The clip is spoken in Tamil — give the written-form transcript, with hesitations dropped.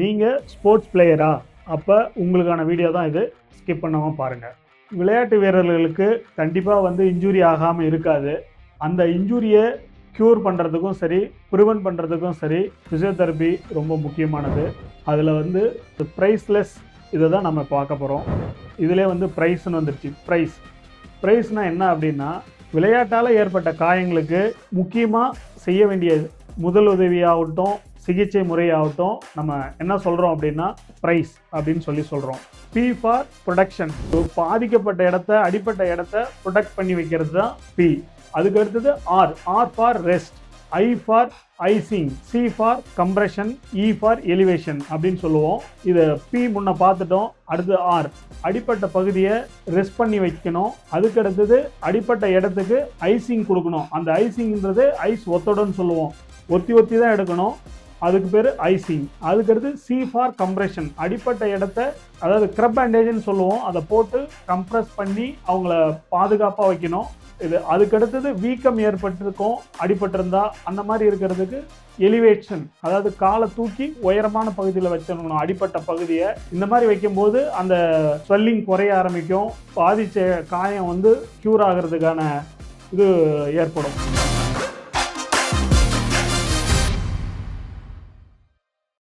நீங்கள் ஸ்போர்ட்ஸ் பிளேயரா? அப்போ உங்களுக்கான வீடியோ தான் இது. ஸ்கிப் பண்ணாமல் பாருங்கள். விளையாட்டு வீரர்களுக்கு கண்டிப்பாக இன்ஜுரி ஆகாமல் இருக்காது. அந்த இன்ஜுரியை க்யூர் பண்ணுறதுக்கும் சரி, ப்ரிவென்ட் பண்ணுறதுக்கும் சரி, ஃபிசியோதெரப்பி ரொம்ப முக்கியமானது. அதில் ப்ரைஸ்லெஸ் இதை தான் நம்ம பார்க்க போகிறோம். இதிலே ப்ரைஸ்ன்னு வந்துடுச்சு. ப்ரைஸ்னால் என்ன அப்படின்னா, விளையாட்டால் ஏற்பட்ட காயங்களுக்கு முக்கியமாக செய்ய வேண்டிய முதல் உதவியாகட்டும், சிகிச்சை முறையாகட்டும், நம்ம என்ன சொல்கிறோம் அப்படின்னா ப்ரைஸ் அப்படின்னு சொல்கிறோம். P for production. பாதிக்கப்பட்ட இடத்த, அடிப்பட்ட இடத்த ப்ரொடெக்ட் பண்ணி வைக்கிறது தான் பி. அதுக்கு அடுத்தது R for rest, I for icing, C for compression, E for elevation அப்படின்னு சொல்லுவோம். இதை பி முன்ன பார்த்துட்டோம். அடுத்து ஆர், அடிப்பட்ட பகுதியை ரெஸ்ட் பண்ணி வைக்கணும். அதுக்கு அடுத்தது அடிப்பட்ட இடத்துக்கு ஐசிங் கொடுக்கணும். அந்த ஐசிங்கிறது ஐஸ் ஒத்தோடன்னு சொல்லுவோம். ஒத்தி தான் எடுக்கணும். அதுக்கு பேர் ஐசிங். அதுக்கடுத்து சி ஃபார் கம்ப்ரெஷன், அடிப்பட்ட இடத்த, அதாவது கிரப் பேண்டேஜ்னு சொல்லுவோம், அதை போட்டு கம்ப்ரெஸ் பண்ணி அவங்கள பாதுகாப்பாக வைக்கணும். இது அதுக்கடுத்தது வீக்கம் ஏற்பட்டிருக்கும், அடிபட்டிருந்தா அந்த மாதிரி இருக்கிறதுக்கு எலிவேஷன், அதாவது காலை தூக்கி உயரமான பகுதியில் வச்சிடணும் அடிப்பட்ட பகுதியை. இந்த மாதிரி வைக்கும்போது அந்த ஸ்வெல்லிங் குறைய ஆரம்பிக்கும். பாதித்த காயம் க்யூர் ஆகிறதுக்கான இது ஏற்படும்.